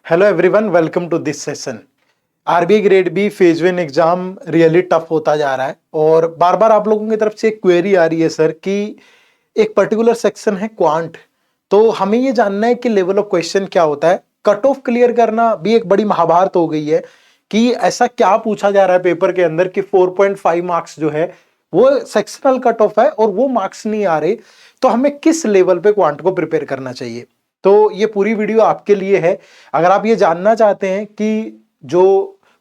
Hello everyone, welcome to this session. RBI grade B phase one exam really tough होता जा रहा है और बार बार आप लोगों की तरफ से एक क्वेरी आ रही है सर कि एक पर्टिकुलर सेक्शन है क्वांट, तो हमें ये जानना है कि लेवल ऑफ क्वेश्चन क्या होता है। कट ऑफ क्लियर करना भी एक बड़ी महाभारत हो गई है कि ऐसा क्या पूछा जा रहा है पेपर के अंदर कि 4.5 मार्क्स जो है वो सेक्शनल कट ऑफ है और वो मार्क्स नहीं आ रहे, तो हमें किस लेवल पे क्वांट को प्रिपेयर करना चाहिए। तो ये पूरी वीडियो आपके लिए है। अगर आप ये जानना चाहते हैं कि जो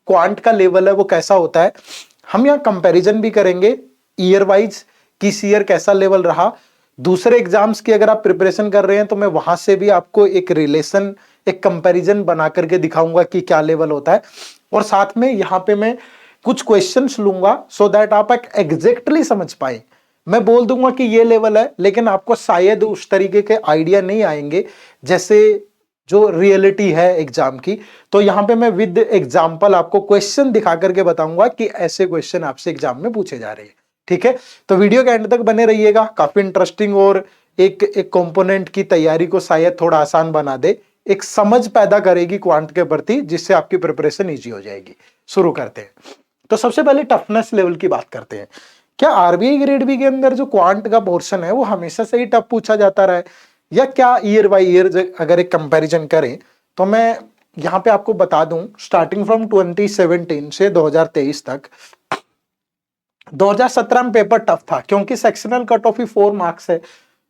क्वांट का लेवल है वो कैसा होता है, हम यहाँ कंपैरिजन भी करेंगे ईयर वाइज, किस ईयर कैसा लेवल रहा, दूसरे एग्जाम्स की अगर आप प्रिपरेशन कर रहे हैं तो मैं वहां से भी आपको एक रिलेशन, एक कंपैरिजन बना करके दिखाऊंगा कि क्या लेवल होता है। और साथ में यहाँ पे मैं कुछ क्वेश्चंस लूंगा सो दैट आप एग्जैक्टली समझ पाए। मैं बोल दूंगा कि ये लेवल है, लेकिन आपको शायद उस तरीके के आइडिया नहीं आएंगे जैसे जो रियलिटी है एग्जाम की। तो यहां पे मैं विद एग्जांपल आपको क्वेश्चन दिखा करके बताऊंगा कि ऐसे क्वेश्चन आपसे एग्जाम में पूछे जा रहे हैं। ठीक है, तो वीडियो के एंड तक बने रहिएगा, काफी इंटरेस्टिंग और एक कंपोनेंट की तैयारी को शायद थोड़ा आसान बना दे, एक समझ पैदा करेगी क्वांट के प्रति, जिससे आपकी प्रिपरेशन ईजी हो जाएगी। शुरू करते हैं। तो सबसे पहले टफनेस लेवल की बात करते हैं। क्या आरबीआई ग्रेड बी के अंदर जो क्वांट का पोर्शन है वो हमेशा से ही टफ पूछा जाता रहा है, या क्या ईयर बाय ईयर अगर एक कंपैरिजन करें तो मैं यहां पे आपको बता दूं स्टार्टिंऔर फ्रॉम 2017 से 2023 तक 2017 में पेपर टफ था क्योंकि सेक्शनल कट ऑफ ही 4 मार्क्स है।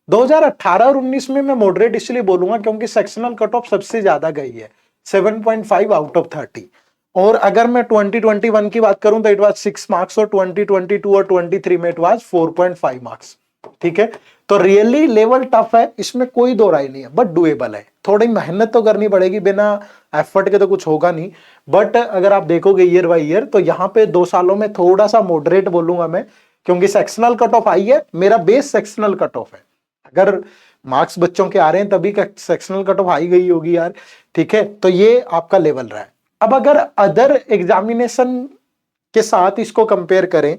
2018 और 19 में मैं मॉडरेट इसलिए बोलूंगा क्योंकि सेक्शनल कट ऑफ सबसे ज्यादा गई है 7.5 आउट ऑफ 30। और अगर मैं 2021 की बात करूं तो इट वाज 6 मार्क्स और 2022 और 23 में इट वाज 4.5 मार्क्स। ठीक है, तो रियली लेवल टफ है, इसमें कोई दो राय नहीं है, बट डुएबल है। थोड़ी मेहनत तो करनी पड़ेगी, बिना एफर्ट के तो कुछ होगा नहीं। बट अगर आप देखोगे ईयर बाय ईयर तो यहाँ पे 2 सालों में थोड़ा सा मॉडरेट बोलूंगा मैं, क्योंकि सेक्शनल कट ऑफ आई है, मेरा बेस सेक्शनल कट ऑफ है। अगर मार्क्स बच्चों के आ रहे हैं तभी सेक्शनल कट ऑफ आई गई होगी यार। ठीक है, तो ये आपका लेवल रहा है। अब अगर अदर एग्जामिनेशन के साथ इसको कंपेयर करें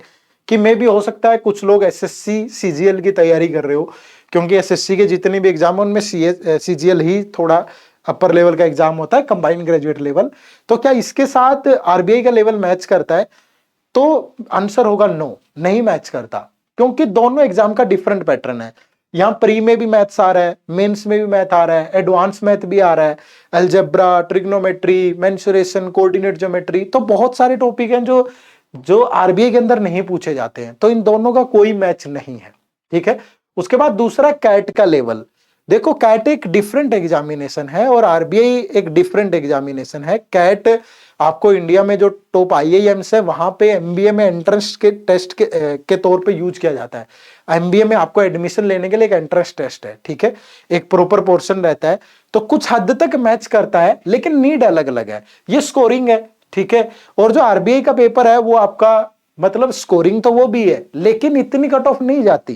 कि मे भी हो सकता है कुछ लोग एसएससी सीजीएल की तैयारी कर रहे हो, क्योंकि एसएससी के जितने भी एग्जाम उनमें सीजीएल ही थोड़ा अपर लेवल का एग्जाम होता है, कंबाइंड ग्रेजुएट लेवल। तो क्या इसके साथ आरबीआई का लेवल मैच करता है? तो आंसर होगा नो, नहीं मैच करता, क्योंकि दोनों एग्जाम का डिफरेंट पैटर्न है। यहाँ प्री में भी मैथ्स आ रहा है, मेंस में भी मैथ आ रहा है, एडवांस मैथ भी आ रहा है, algebra, trigonometry, mensuration, coordinate geometry, तो बहुत सारे टॉपिक हैं जो जो आरबीआई के अंदर नहीं पूछे जाते हैं। तो इन दोनों का कोई मैच नहीं है। ठीक है, उसके बाद दूसरा कैट का लेवल। देखो, कैट एक डिफरेंट एग्जामिनेशन है और आरबीआई एक डिफरेंट एग्जामिनेशन है। कैट आपको इंडिया में जो टॉप आईआईएम्स है वहां पे एमबीए में एंट्रेंस के टेस्ट के तौर पे यूज किया जाता है। एमबीए में आपको एडमिशन लेने के लिए एक एंट्रेंस टेस्ट है। ठीक है, एक प्रॉपर पोर्शन रहता है, तो कुछ हद तक मैच करता है, लेकिन नीड अलग अलग है। ये स्कोरिंग है। ठीक है, और जो आरबीआई का पेपर है वो आपका मतलब स्कोरिंग तो वो भी है, लेकिन इतनी कट ऑफ नहीं जाती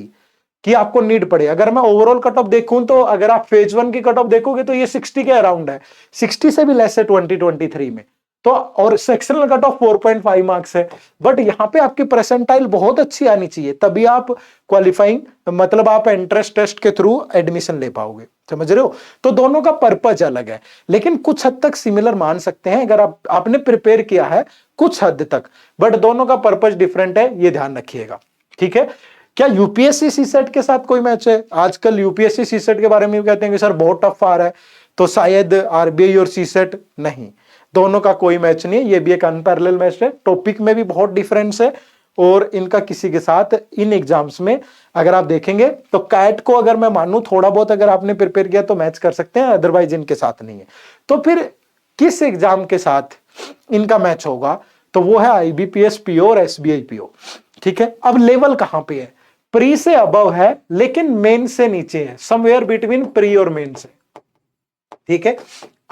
कि आपको नीड पड़े। अगर मैं ओवरऑल कट ऑफ देखूं तो अगर आप फेज 1 की कट ऑफ देखोगे तो ये 60 के अराउंड है, 60 से भी लेस है 2023 में। तो और सेक्शनल कट ऑफ 4.5 मार्क्स है, बट यहाँ पे आपकी परसेंटाइल बहुत अच्छी आनी चाहिए, तभी आप क्वालिफाइंग मतलब आप एंट्रेंस टेस्ट के थ्रू एडमिशन ले पाओगे। समझ रहे हो? तो दोनों का पर्पज अलग है, लेकिन कुछ हद तक सिमिलर मान सकते हैं अगर आपने प्रिपेयर किया है कुछ हद तक, बट दोनों का पर्पज डिफरेंट है, ये ध्यान रखिएगा। ठीक है, क्या यूपीएससी सीसेट के साथ कोई मैच है? आजकल यूपीएससी सीसेट के बारे में कहते हैं कि सर बहुत टफ आ रहा है, तो शायद आरबीआई और सीसेट नहीं, दोनों का कोई मैच नहीं है। ये भी एक अनपैरेलल मैच है, टॉपिक में भी बहुत डिफरेंस है और इनका किसी के साथ इन एग्जाम्स में अगर आप देखेंगे तो कैट को अगर मैं मानूं थोड़ा बहुत अगर आपने प्रिपेयर किया तो मैच कर सकते हैं, अदरवाइज इनके साथ नहीं है। तो फिर किस एग्जाम के साथ इनका मैच होगा? तो वो है आईबीपीएस पीओ और एसबीआई पीओ। ठीक है, अब लेवल कहां पे है? प्री से अबव है, लेकिन मेन से नीचे है, समवेयर बिटवीन प्री और मेन से। ठीक है,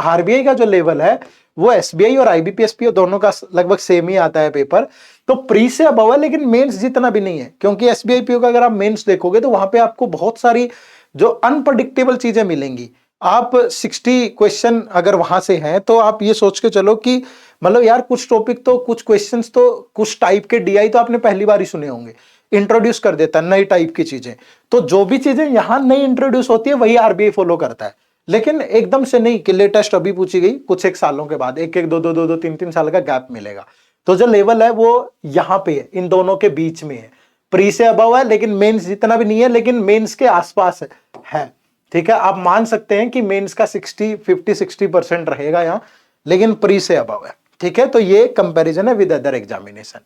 आरबीआई का जो लेवल है वो एसबीआई और आईबीपीएस दोनों का लगभग सेम ही आता है पेपर, तो प्री से अबव है, लेकिन मेंस जितना भी नहीं है, क्योंकि एसबीआई पीओ का अगर आप मेंस देखोगे तो वहां पे आपको बहुत सारी जो अनप्रडिक्टेबल चीजें मिलेंगी। आप 60 क्वेश्चन अगर वहां से हैं तो आप ये सोच के चलो कि मतलब यार कुछ टॉपिक तो, कुछ क्वेश्चंस तो, कुछ टाइप के डीआई तो आपने पहली बार ही सुने होंगे, इंट्रोड्यूस कर देता है नई टाइप की चीजें। तो जो भी चीजें यहां नई इंट्रोड्यूस होती है वही आरबीआई फॉलो करता है, लेकिन एकदम से नहीं कि लेटेस्ट अभी पूछी गई, कुछ एक सालों के बाद, एक एक दो दो दो दो तीन तीन साल का गैप मिलेगा। तो जो लेवल है वो यहाँ पे है, इन दोनों के बीच में है, प्री से अबव है लेकिन मेंस जितना भी नहीं है, लेकिन मेंस के आसपास है। ठीक है, आप मान सकते हैं कि मेंस का 50-60% रहेगा यहाँ, लेकिन प्री से अबव है। ठीक है, तो ये कंपैरिजन है विद अदर एग्जामिनेशन।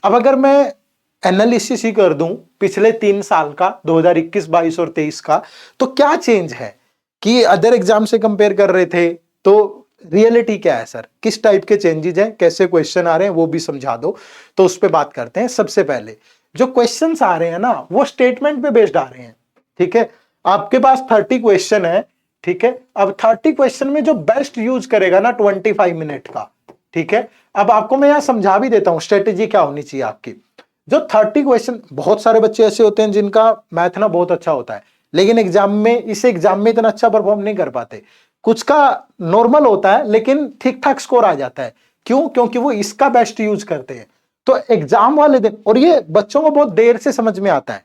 अब अगर मैं एनालिसिस ही कर दूं पिछले 3 साल का, 2021, 22 और 23 का, तो क्या चेंज है कि अदर एग्जाम से कंपेयर कर रहे थे, तो रियलिटी क्या है सर, किस टाइप के चेंजेस हैं, कैसे क्वेश्चन आ रहे हैं वो भी समझा दो, तो उस पर बात करते हैं। सबसे पहले जो क्वेश्चंस आ रहे हैं ना, वो स्टेटमेंट पे बेस्ड आ रहे हैं। ठीक है, आपके पास 30 क्वेश्चन है। ठीक है, अब 30 क्वेश्चन में जो बेस्ट यूज करेगा ना 25 मिनट का, ठीक है, अब आपको मैं यहां समझा भी देता हूं स्ट्रेटेजी क्या होनी चाहिए आपकी। जो 30 क्वेश्चन, बहुत सारे बच्चे ऐसे होते हैं जिनका मैथ ना बहुत अच्छा होता है, लेकिन एग्जाम में, इस एग्जाम में इतना अच्छा परफॉर्म नहीं कर पाते। कुछ का नॉर्मल होता है लेकिन ठीक ठाक स्कोर आ जाता है। क्यों? क्योंकि वो इसका बेस्ट यूज करते हैं। तो एग्जाम वाले दिन, और ये बच्चों को बहुत देर से समझ में आता है।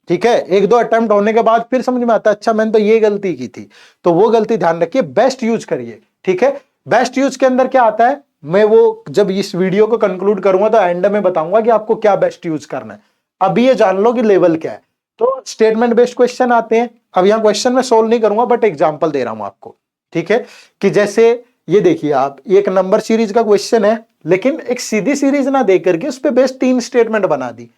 ठीक है, एक दो अटेम्प्ट होने के बाद फिर समझ में आता है, अच्छा मैंने तो ये गलती की थी, तो वो गलती ध्यान रखिए, बेस्ट यूज करिए। ठीक है, बेस्ट यूज के अंदर क्या आता है, मैं वो जब इस वीडियो को कंक्लूड करूंगा तो एंड में बताऊंगा कि आपको क्या बेस्ट यूज करना है। अभी ये जान लो कि लेवल क्या है। तो स्टेटमेंट बेस्ड क्वेश्चन आते हैं। अब यहाँ क्वेश्चन में सोल्व नहीं करूंगा, बट एग्जांपल दे रहा हूं आपको। ठीक है, कि जैसे ये देखिए आप, एक नंबर सीरीज का क्वेश्चन है, लेकिन एक सीधी सीरीज ना दे करके उस पर बेस्ड 3 स्टेटमेंट बना दी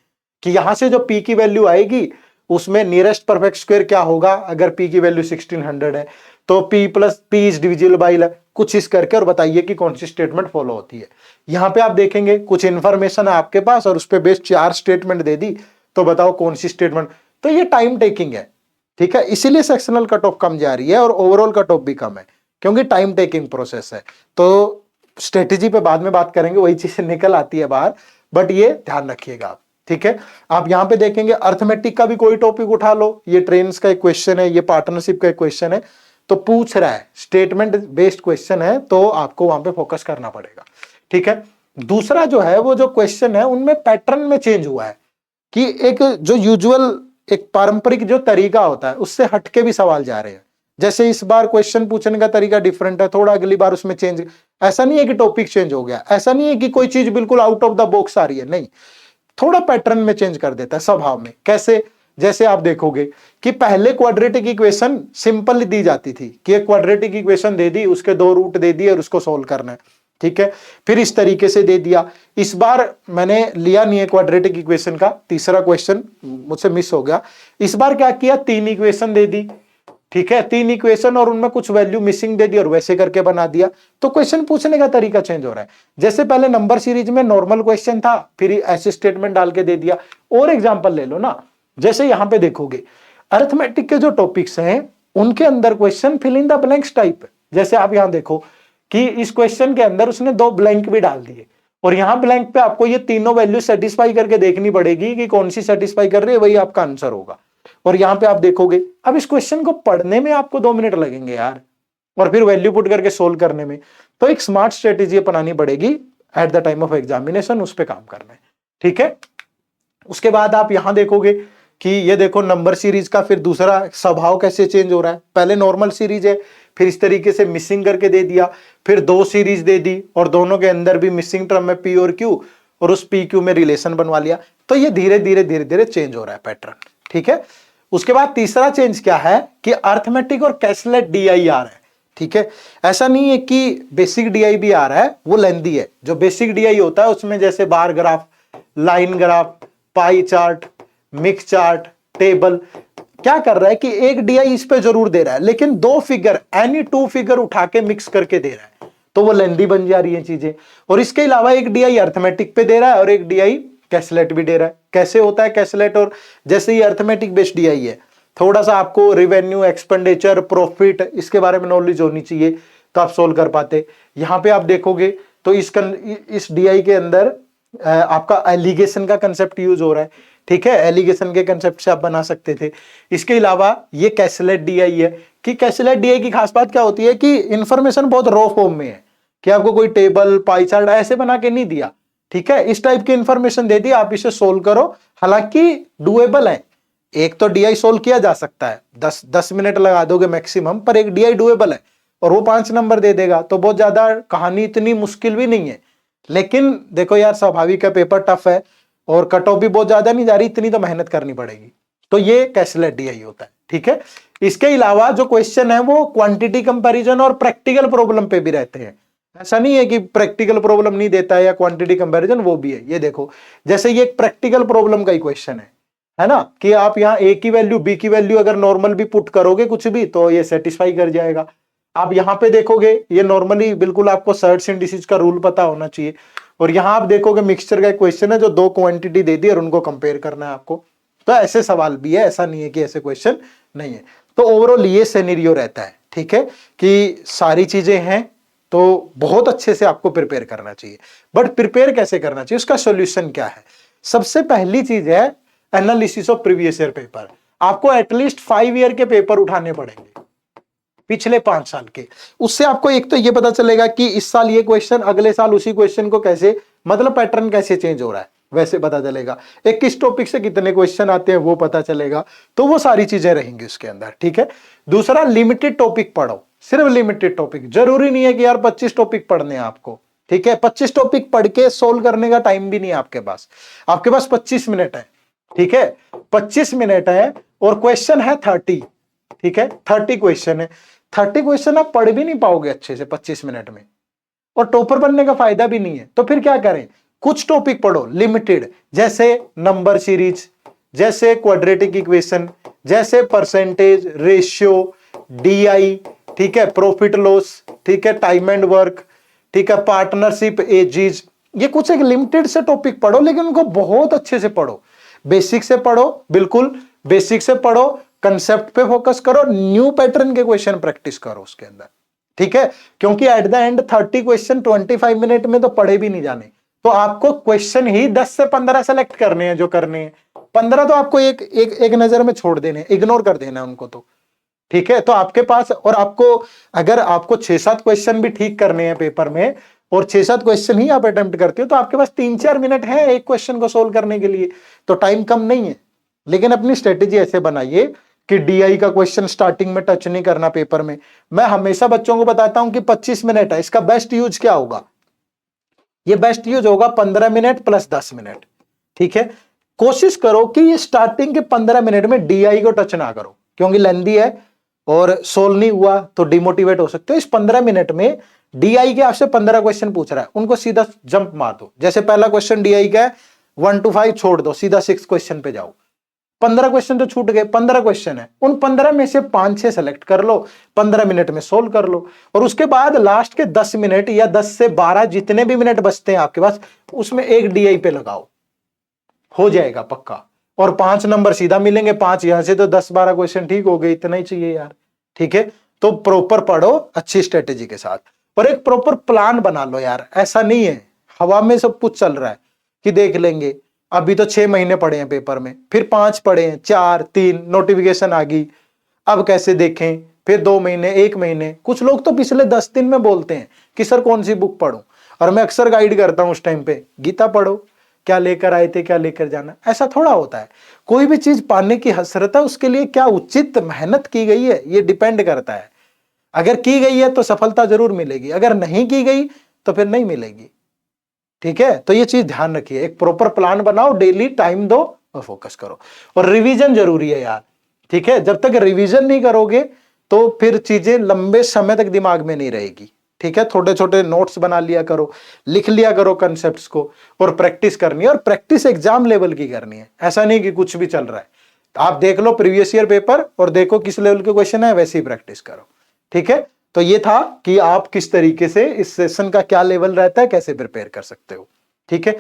कि यहां से जो पी की वैल्यू आएगी उसमें नियरेस्ट परफेक्ट स्क्वायर क्या होगा, अगर पी की वैल्यू 1600 है तो p plus P is divisible by कुछ इस करके, और बताइए कि कौन सी स्टेटमेंट फॉलो होती है। यहां पे आप देखेंगे कुछ इंफॉर्मेशन है आपके पास और उस पर बेस्ड 4 स्टेटमेंट दे दी, तो बताओ कौन सी स्टेटमेंट। तो ये टाइम टेकिंग है। ठीक है, इसीलिए सेक्शनल कट ऑफ कम जा रही है और ओवरऑल कट ऑफ भी कम है, क्योंकि टाइम टेकिंग प्रोसेस है। तो स्ट्रेटेजी पे बाद में बात करेंगे, वही चीज निकल आती है बाहर, बट ये ध्यान रखिएगा आप। ठीक है, आप यहां पे देखेंगे अर्थमेटिक का भी कोई टॉपिक उठा लो, ये ट्रेन्स का एक क्वेश्चन है, ये पार्टनरशिप का एक क्वेश्चन है, तो पूछ रहा है, स्टेटमेंट बेस्ड क्वेश्चन है, तो आपको वहां पे फोकस करना पड़ेगा। ठीक है, दूसरा जो है वो जो क्वेश्चन है उनमें पैटर्न में चेंज हुआ है कि एक जो यूजुअल, एक पारंपरिक जो तरीका होता है उससे हटके भी सवाल जा रहे हैं। जैसे इस बार क्वेश्चन पूछने का तरीका डिफरेंट है, थोड़ा अगली बार उसमें चेंज। ऐसा नहीं है कि टॉपिक चेंज हो गया, ऐसा नहीं है कि कोई चीज बिल्कुल आउट ऑफ द बॉक्स आ रही है, नहीं, थोड़ा पैटर्न में चेंज कर देता है स्वभाव में। कैसे? जैसे आप देखोगे कि पहले क्वाड्रेटिक इक्वेशन सिंपल दी जाती थी कि एक क्वाड्रेटिक इक्वेशन दे दी, उसके 2 रूट दे दिए और उसको सोल्व करना है। ठीक है, फिर इस तरीके से दे दिया। इस बार मैंने लिया नहीं है क्वाड्रेटिक इक्वेशन का, तीसरा क्वेश्चन मुझसे मिस हो गया। इस बार क्या किया, 3 इक्वेशन दे दी। ठीक है, 3 इक्वेशन और उनमें कुछ वैल्यू मिसिंग दे दी और वैसे करके बना दिया। तो क्वेश्चन पूछने का तरीका चेंज हो रहा है। जैसे पहले नंबर सीरीज में नॉर्मल क्वेश्चन था, फिर ऐसे स्टेटमेंट डाल के दे दिया। और एग्जांपल ले लो ना, जैसे यहां पे देखोगे अरिथमेटिक के जो टॉपिक्स हैं उनके अंदर question fill in the blanks type. जैसे आप यहां देखो कि इस क्वेश्चन के अंदर उसने 2 ब्लैंक भी डाल दिए, और यहां ब्लैंक पे आपको ये तीनों वैल्यू सेटिस्फाई करके देखनी पड़ेगी कि कौन सी सेटिस्फाई कर रही है, वही आपका आंसर होगा। और यहां पे आप देखोगे, अब इस क्वेश्चन को पढ़ने में आपको 2 मिनट लगेंगे यार, और फिर वैल्यू पुट करके सोल्व करने में। तो एक स्मार्ट स्ट्रेटेजी अपनानी पड़ेगी at the time of examination, उस पर काम करना है। ठीक है, उसके बाद आप यहां देखोगे कि ये देखो नंबर सीरीज का फिर दूसरा स्वभाव कैसे चेंज हो रहा है। पहले नॉर्मल सीरीज है, फिर इस तरीके से मिसिंग करके दे दिया, फिर 2 सीरीज दे दी और दोनों के अंदर भी मिसिंग टर्म में पी और क्यू, और उस पी क्यू में रिलेशन बनवा लिया। तो ये धीरे धीरे चेंज हो रहा है पैटर्न। ठीक है, उसके बाद तीसरा चेंज क्या है कि अर्थमेटिक और कैसलेट डीआई आ रहा है। ठीक है, ऐसा नहीं है कि बेसिक डीआई भी आ रहा है, वो लेंदी है। जो बेसिक डीआई होता है उसमें जैसे bar graph, line graph, pie chart, mix chart, table, क्या कर रहा है कि एक डीआई इस पे जरूर दे रहा है, लेकिन 2 फिगर, एनी 2 फिगर उठा के मिक्स करके दे रहा है, तो वो लेंदी बन जा रही है चीजें। और इसके अलावा एक डीआई अर्थमेटिक पे दे रहा है और एक डीआई कैसलेट भी दे रहा है। कैसे होता है कैसलेट? और जैसे ही अर्थमेटिक बेस्ड डीआई है, थोड़ा सा आपको रेवेन्यू, एक्सपेंडिचर, प्रॉफिट, इसके बारे में नॉलेज होनी चाहिए, तो आप सोल्व कर पाते। यहां पे आप देखोगे तो इस डीआई के अंदर आपका एलिगेशन का कंसेप्ट यूज हो रहा है। ठीक है, एलिगेशन के कंसेप्ट से आप बना सकते थे। इसके अलावा ये कैसलेट डीआई है कि कैसलेट डीआई की खास बात क्या होती है कि इंफॉर्मेशन बहुत रॉ फॉर्म में है, कि आपको कोई टेबल, पाई चार्ट ऐसे बना के नहीं दिया। ठीक है, इस टाइप की इंफॉर्मेशन दे दी, आप इसे सोल्व करो, हालांकि डुएबल है, एक तो डीआई सोल्व किया जा सकता है, 10 मिनट लगा दोगे मैक्सिमम, पर एक डीआई डुएबल है और वो 5 नंबर दे देगा, तो बहुत ज्यादा कहानी इतनी मुश्किल भी नहीं है। लेकिन देखो यार, स्वाभाविक है, पेपर टफ है और कट ऑफ भी बहुत ज्यादा नहीं जा रही, इतनी तो मेहनत करनी पड़ेगी। तो ये कैसलेट डीआई होता है, ठीक है। इसके अलावा जो क्वेश्चन है वो क्वांटिटी कंपैरिजन और प्रैक्टिकल प्रॉब्लम पे भी रहते हैं। ऐसा नहीं है कि प्रैक्टिकल प्रॉब्लम नहीं देता है या क्वांटिटी कंपैरिजन, वो भी है। ये देखो, जैसे ये एक प्रैक्टिकल प्रॉब्लम का ही क्वेश्चन है ना, कि आप यहाँ ए की वैल्यू बी की वैल्यू अगर नॉर्मल भी पुट करोगे कुछ भी, तो ये सेटिस्फाई कर जाएगा। आप यहाँ पे देखोगे, ये नॉर्मली बिल्कुल आपको सर्ट्स इंडिसेस का रूल पता होना चाहिए। और यहाँ आप देखोगे मिक्सचर का क्वेश्चन है जो 2 क्वांटिटी दे दी और उनको कंपेयर करना है आपको। तो ऐसे सवाल भी है, ऐसा नहीं है कि ऐसे क्वेश्चन नहीं है। तो ओवरऑल ये सिनेरियो रहता है, ठीक है, कि सारी चीजें हैं तो बहुत अच्छे से आपको प्रिपेयर करना चाहिए। बट प्रिपेयर कैसे करना चाहिए, उसका सॉल्यूशन क्या है? सबसे पहली चीज है analysis of previous year paper. आपको एटलीस्ट 5 ईयर के पेपर उठाने पड़ेंगे, पिछले 5 साल के। उससे आपको एक तो ये पता चलेगा कि इस साल ये क्वेश्चन, अगले साल उसी क्वेश्चन को कैसे, मतलब पैटर्न कैसे चेंज हो रहा है, वैसे पता चलेगा। एक किस टॉपिक से कितने क्वेश्चन आते हैं वो पता चलेगा। तो वो सारी चीजें रहेंगी उसके अंदर, ठीक है। दूसरा, लिमिटेड टॉपिक पढ़ो, सिर्फ लिमिटेड टॉपिक। जरूरी नहीं है कि यार 25 टॉपिक पढ़ने हैं आपको, ठीक है। 25 टॉपिक पढ़ के सोल्व करने का टाइम भी नहीं है आपके पास। आपके पास 25 मिनट है, ठीक है, 25 मिनट है और क्वेश्चन है 30, ठीक है, 30 क्वेश्चन है। 30 क्वेश्चन आप पढ़ भी नहीं पाओगे अच्छे से 25 मिनट में, और टॉपर बनने का फायदा भी नहीं है। तो फिर क्या करें, कुछ टॉपिक पढ़ो लिमिटेड, जैसे नंबर सीरीज, जैसे क्वाड्रेटिक इक्वेशन, जैसे परसेंटेज, रेशियो, डीआई, ठीक है, प्रॉफिट लॉस, ठीक है, टाइम एंड वर्क, ठीक है, पार्टनरशिप, एजीज। ये कुछ एक लिमिटेड से टॉपिक पढ़ो, लेकिन उनको बहुत अच्छे से पढ़ो। बेसिक से पढ़ो, बिल्कुल बेसिक से पढ़ो, कंसेप्ट पे फोकस करो, न्यू पैटर्न के क्वेश्चन प्रैक्टिस करो उसके अंदर, ठीक है। क्योंकि at the end 30 question 25 minute में तो पढ़े भी नहीं जाने। तो आपको क्वेश्चन ही 10 से 15 सेलेक्ट करने हैं, जो करने हैं 15 तो आपको एक नजर में छोड़ देने, इग्नोर कर देना उनको, तो ठीक है। तो आपके पास, और आपको अगर आपको 6-7 क्वेश्चन भी ठीक करने हैं पेपर में, और 6-7 क्वेश्चन ही आप अटेम्प्ट करते हो, तो आपके पास 3-4 मिनट है एक क्वेश्चन को सोल्व करने के लिए। तो टाइम कम नहीं है। लेकिन अपनी स्ट्रेटेजी ऐसे बनाइए कि डीआई का क्वेश्चन स्टार्टिंग में टच नहीं करना पेपर में। मैं हमेशा बच्चों को बताता हूं कि 25 मिनट है, इसका बेस्ट यूज क्या होगा? ये बेस्ट यूज होगा 15 मिनट प्लस 10 मिनट, ठीक है। कोशिश करो कि ये स्टार्टिंग के 15 मिनट में डीआई को टच ना करो, क्योंकि लेंदी है और सोल्व नहीं हुआ तो डिमोटिवेट हो सकते हो। इस 15 मिनट में डीआई के आपसे 15 क्वेश्चन पूछ रहा है, उनको सीधा जंप मार दो। जैसे पहला क्वेश्चन डीआई का है 1 to 5 छोड़ दो, सीधा 6 क्वेश्चन पे जाओ। 15 क्वेश्चन तो छूट गए, 15 क्वेश्चन है, उन 15 में से 5-6 सेलेक्ट कर लो, 15 मिनट में सोल्व कर लो। और उसके बाद लास्ट के 10 मिनट या 10 से 12 जितने भी मिनट बचते हैं आपके पास, उसमें एक डीआई पे लगाओ, हो जाएगा पक्का। और 5 नंबर सीधा मिलेंगे, 5 यहां से तो 10-12 क्वेश्चन ठीक हो गए, इतना ही चाहिए यार, ठीक है। तो प्रॉपर पढ़ो अच्छी स्ट्रेटेजी के साथ, और एक प्रॉपर प्लान बना लो यार। ऐसा नहीं है हवा में सब कुछ चल रहा है कि देख लेंगे। अभी तो 6 महीने पड़े हैं पेपर में, फिर 5 पड़े हैं, 4, 3 नोटिफिकेशन आ गई, अब कैसे देखें, फिर 2 महीने, 1 महीने। कुछ लोग तो पिछले 10 दिन में बोलते हैं कि सर कौन सी बुक पढ़ूं, और मैं अक्सर गाइड करता हूं उस टाइम पे, गीता पढ़ो, क्या लेकर आए थे क्या लेकर जाना। ऐसा थोड़ा होता है। कोई भी चीज पाने की हसरत है, उसके लिए क्या उचित मेहनत की गई है ये डिपेंड करता है। अगर की गई है तो सफलता जरूर मिलेगी, अगर नहीं की गई तो फिर नहीं मिलेगी, ठीक है। तो ये चीज ध्यान रखिए, एक प्रॉपर प्लान बनाओ, डेली टाइम दो और फोकस करो। और रिवीजन जरूरी है यार, ठीक है। जब तक रिवीजन नहीं करोगे तो फिर चीजें लंबे समय तक दिमाग में नहीं रहेगी, ठीक है। छोटे छोटे नोट्स बना लिया करो, लिख लिया करो कंसेप्ट्स को, और प्रैक्टिस करनी है। और प्रैक्टिस एग्जाम लेवल की करनी है, ऐसा नहीं कि कुछ भी चल रहा है। आप देख लो प्रीवियस ईयर पेपर और देखो किस लेवल के क्वेश्चन है, वैसे ही प्रैक्टिस करो, ठीक है। तो ये था कि आप किस तरीके से इस सेशन का क्या लेवल रहता है, कैसे प्रिपेयर कर सकते हो, ठीक है।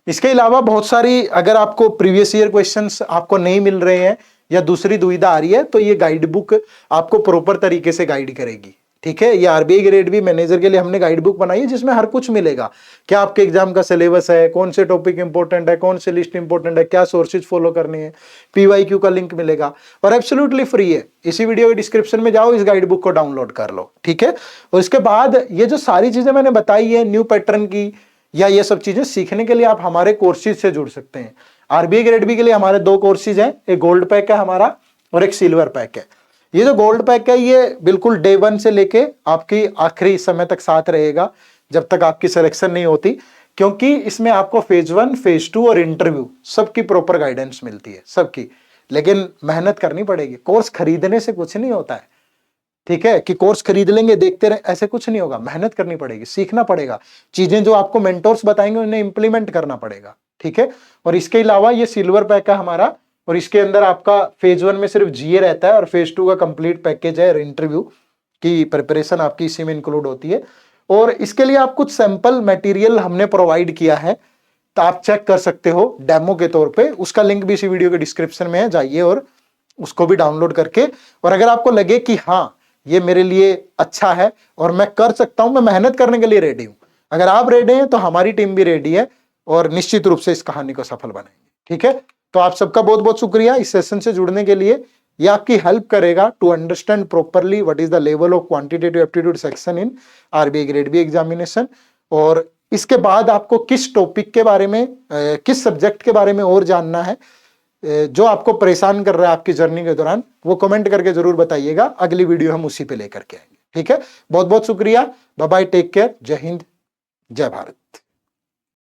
इसके अलावा बहुत सारी, अगर आपको प्रीवियस ईयर क्वेश्चंस आपको नहीं मिल रहे हैं या दूसरी दुविधा आ रही है, तो ये गाइड बुक आपको प्रॉपर तरीके से गाइड करेगी, ठीक है। ये आरबीआई ग्रेड बी मैनेजर के लिए हमने गाइड बुक बनाई है, जिसमें हर कुछ मिलेगा। क्या आपके एग्जाम का सिलेबस है, कौन से टॉपिक इंपॉर्टेंट है, कौन से लिस्ट इंपॉर्टेंट है, क्या सोर्सेज फॉलो करने हैं, पीवाईक्यू का लिंक मिलेगा, और एब्सोल्युटली फ्री है। इसी वीडियो के डिस्क्रिप्शन में जाओ, इस गाइड बुक को डाउनलोड कर लो, ठीक है। और इसके बाद ये जो सारी चीजें मैंने बताई है न्यू पैटर्न की, या ये सब चीजें सीखने के लिए आप हमारे कोर्सेज से जुड़ सकते हैं। आरबीआई ग्रेड बी के लिए हमारे 2 कोर्सेज हैं, एक गोल्ड पैक है हमारा और एक सिल्वर पैक है। ये जो गोल्ड पैक है ये बिल्कुल डे 1 से लेके आपकी आखिरी समय तक साथ रहेगा, जब तक आपकी सिलेक्शन नहीं होती, क्योंकि इसमें आपको फेज 1, फेज 2 और इंटरव्यू सबकी प्रॉपर गाइडेंस मिलती है, सबकी। लेकिन मेहनत करनी पड़ेगी, कोर्स खरीदने से कुछ नहीं होता है, ठीक है, कि कोर्स खरीद लेंगे देखते रहे, ऐसे कुछ नहीं होगा। मेहनत करनी पड़ेगी, सीखना पड़ेगा, चीजें जो आपको मेंटोर्स बताएंगे उन्हें इंप्लीमेंट करना पड़ेगा, ठीक है। और इसके अलावा ये सिल्वर पैक है हमारा, और इसके अंदर आपका फेज 1 में सिर्फ जीए रहता है और फेज 2 का कंप्लीट पैकेज है, इंटरव्यू की प्रिपरेशन आपकी इसी में इंक्लूड होती है। और इसके लिए आप कुछ सैंपल मटेरियल हमने प्रोवाइड किया है, तो आप चेक कर सकते हो डेमो के तौर पे, उसका लिंक भी इसी वीडियो के डिस्क्रिप्शन में है, जाइए और उसको भी डाउनलोड करके, और अगर आपको लगे कि हाँ ये मेरे लिए अच्छा है और मैं कर सकता हूं, मैं मेहनत करने के लिए रेडी हूं, अगर आप रेडी हैं तो हमारी टीम भी रेडी है और निश्चित रूप से इस कहानी को सफल बनाएंगे, ठीक है। तो आप सबका बहुत बहुत शुक्रिया इस सेशन से जुड़ने के लिए। ये आपकी हेल्प करेगा to understand properly what is the level of quantitative aptitude section in RBI grade B examination, और इसके बाद आपको किस टॉपिक के बारे में, किस सब्जेक्ट के बारे में और जानना है जो आपको परेशान कर रहा है आपकी जर्नी के दौरान, वो कमेंट करके जरूर बताइएगा। अगली वीडियो हम उसी पे लेकर के आएंगे, ठीक है। बहुत बहुत शुक्रिया, बाय बाय, टेक केयर, जय हिंद, जय भारत।